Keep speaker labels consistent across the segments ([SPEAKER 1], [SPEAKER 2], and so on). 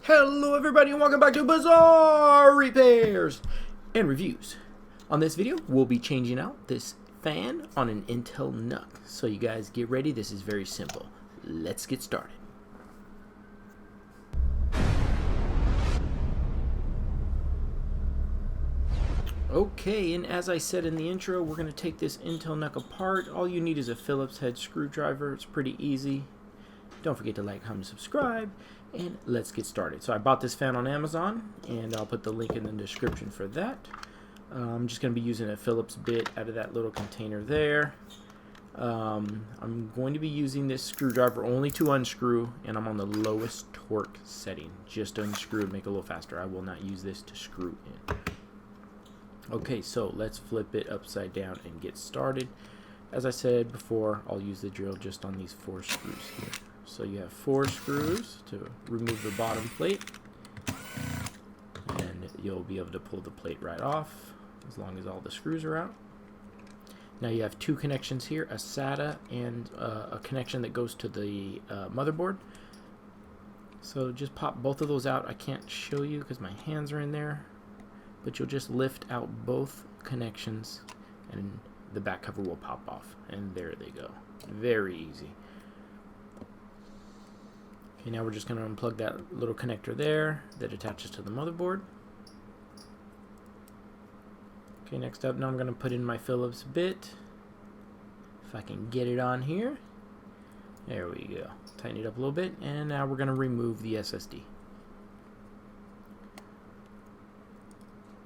[SPEAKER 1] Hello everybody and welcome back to Bazzar Repairs and Reviews. On this video, we'll be changing out this fan on an Intel NUC. So you guys get ready, this is very simple. Let's get started. Okay, and as I said in the intro, we're going to take this Intel NUC apart. All you need is a Phillips head screwdriver. It's pretty easy. Don't forget to like, comment, subscribe, and let's get started. So I bought this fan on Amazon, and I'll put the link in the description for that. I'm just going to be using a Phillips bit out of that little container there. I'm going to be using this screwdriver only to unscrew, and I'm on the lowest torque setting. Just unscrew and make it a little faster. I will not use this to screw in. Okay, so let's flip it upside down and get started. As I said before, I'll use the drill just on these 4 screws here. So you have 4 screws to remove the bottom plate, and you'll be able to pull the plate right off as long as all the screws are out. Now you have 2 connections here, a SATA and a connection that goes to the motherboard. So just pop both of those out. I can't show you because my hands are in there, but you'll just lift out both connections and the back cover will pop off, and there they go. Very easy. Okay, now we're just going to unplug that little connector there that attaches to the motherboard. Okay, next up, now I'm going to put in my Phillips bit. If I can get it on here. There we go. Tighten it up a little bit, and now we're going to remove the SSD.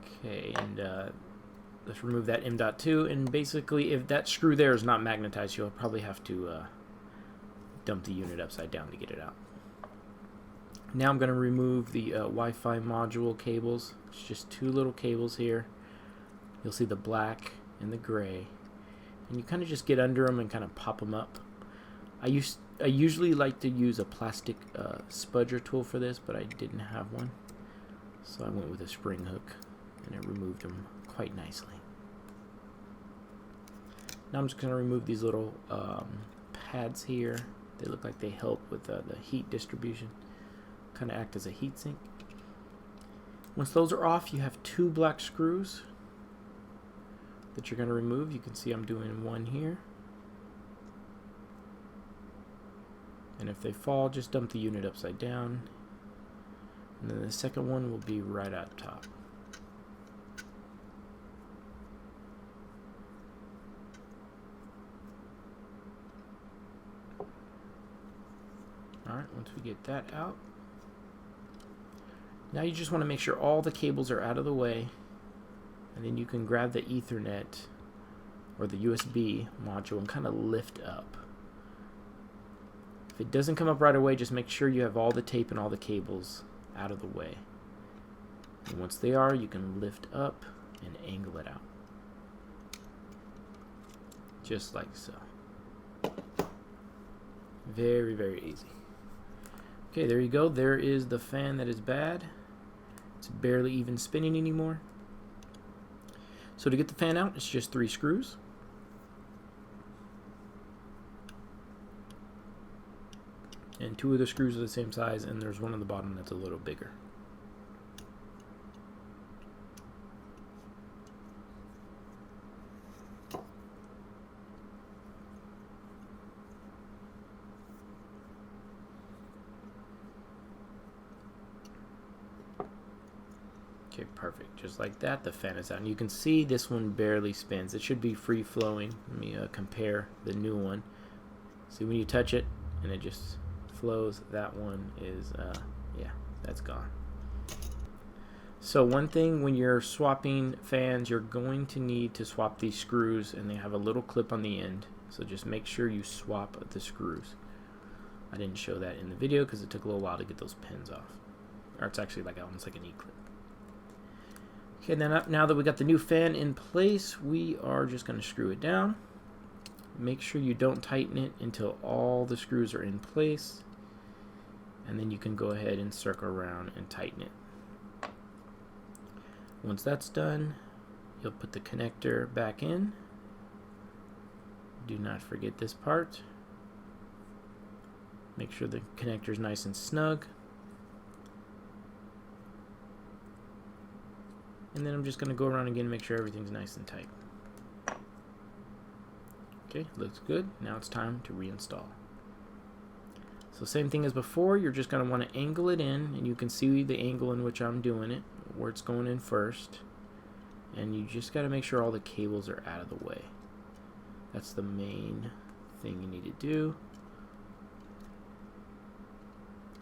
[SPEAKER 1] Okay, and let's remove that M.2, and basically if that screw there is not magnetized, you'll probably have to dump the unit upside down to get it out. Now I'm going to remove the Wi-Fi module cables. It's just 2 little cables here. You'll see the black and the gray, and you kind of just get under them and kind of pop them up. I usually like to use a plastic spudger tool for this, but I didn't have one, so I went with a spring hook, and it removed them quite nicely. Now I'm just going to remove these little pads here. They look like they help with the heat distribution, kind of act as a heat sink. Once those are off, you have 2 black screws that you're going to remove. You can see I'm doing one here, and if they fall, just dump the unit upside down, and then the second one will be right at the top. Alright, once we get that out, now you just want to make sure all the cables are out of the way, and then you can grab the Ethernet or the USB module and kind of lift up. If it doesn't come up right away, just make sure you have all the tape and all the cables out of the way. And once they are, you can lift up and angle it out. Just like so. Very, very easy. Okay, there you go. There is the fan that is bad. It's barely even spinning anymore. So to get the fan out, it's just 3 screws. And 2 of the screws are the same size, and there's one on the bottom that's a little bigger. Okay, perfect. Just like that, the fan is out. And you can see this one barely spins. It should be free flowing. Let me compare the new one. See, when you touch it and it just flows, that one is, yeah, that's gone. So one thing, when you're swapping fans, you're going to need to swap these screws, and they have a little clip on the end. So just make sure you swap the screws. I didn't show that in the video because it took a little while to get those pins off. Or it's actually like almost like an E-clip. Okay, then now that we got the new fan in place, we are just going to screw it down. Make sure you don't tighten it until all the screws are in place, and then you can go ahead and circle around and tighten it. Once that's done, you'll put the connector back in. Do not forget this part. Make sure the connector is nice and snug. And then I'm just going to go around again and make sure everything's nice and tight. Okay, looks good. Now it's time to reinstall. So same thing as before, you're just going to want to angle it in, and you can see the angle in which I'm doing it, where it's going in first. And you just got to make sure all the cables are out of the way. That's the main thing you need to do.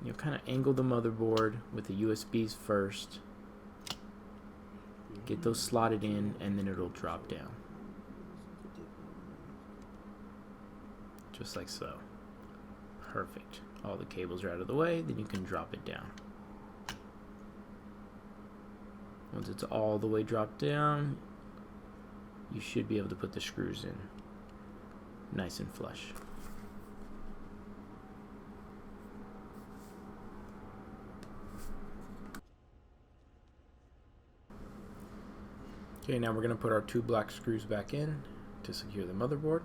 [SPEAKER 1] You'll kind of angle the motherboard with the USBs first. Get those slotted in, and then it'll drop down. Just like so. Perfect. All the cables are out of the way, then you can drop it down. Once it's all the way dropped down, you should be able to put the screws in nice and flush. Okay, now we're going to put our 2 black screws back in to secure the motherboard.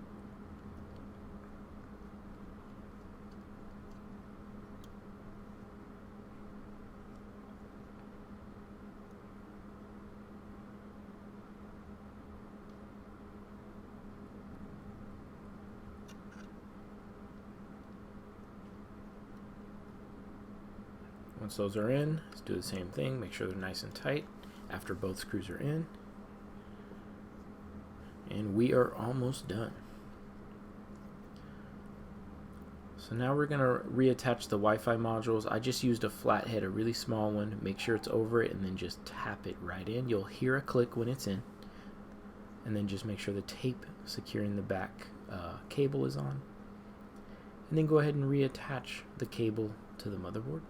[SPEAKER 1] Once those are in, let's do the same thing. Make sure they're nice and tight after both screws are in. And we are almost done. So now we're going to reattach the Wi-Fi modules. I just used a flathead, a really small one. Make sure it's over it and then just tap it right in. You'll hear a click when it's in. And then just make sure the tape securing the back cable is on. And then go ahead and reattach the cable to the motherboard.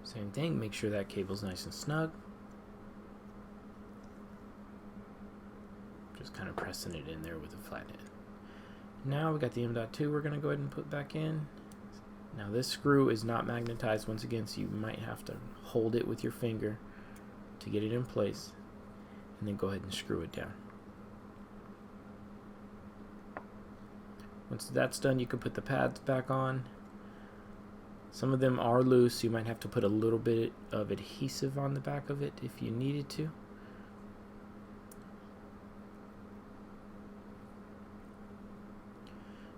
[SPEAKER 1] Same thing, make sure that cable's nice and snug. Just kind of pressing it in there with a flathead. Now we got the M.2 we're going to go ahead and put back in. Now this screw is not magnetized once again, so you might have to hold it with your finger to get it in place. And then go ahead and screw it down. Once that's done, you can put the pads back on. Some of them are loose, so you might have to put a little bit of adhesive on the back of it if you needed to.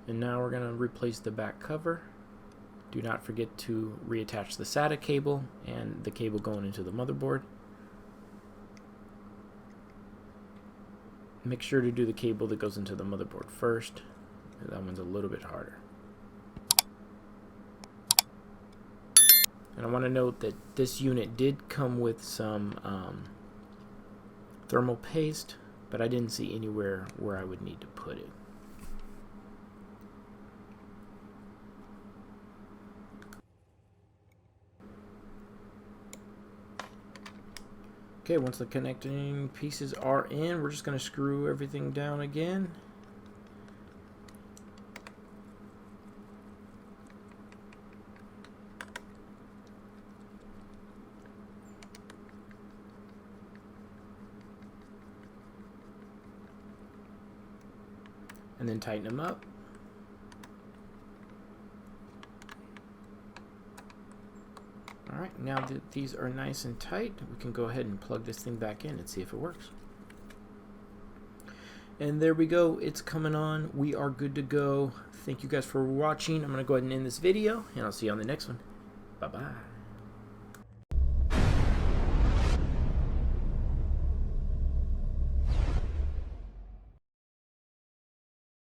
[SPEAKER 1] And now we're going to replace the back cover. Do not forget to reattach the SATA cable and the cable going into the motherboard. Make sure to do the cable that goes into the motherboard first. That one's a little bit harder. And I want to note that this unit did come with some thermal paste, but I didn't see anywhere where I would need to put it. Okay, once the connecting pieces are in, we're just going to screw everything down again. And then tighten them up. Alright, now that these are nice and tight, we can go ahead and plug this thing back in and see if it works. And there we go, it's coming on. We are good to go. Thank you guys for watching. I'm going to go ahead and end this video, and I'll see you on the next one. Bye-bye.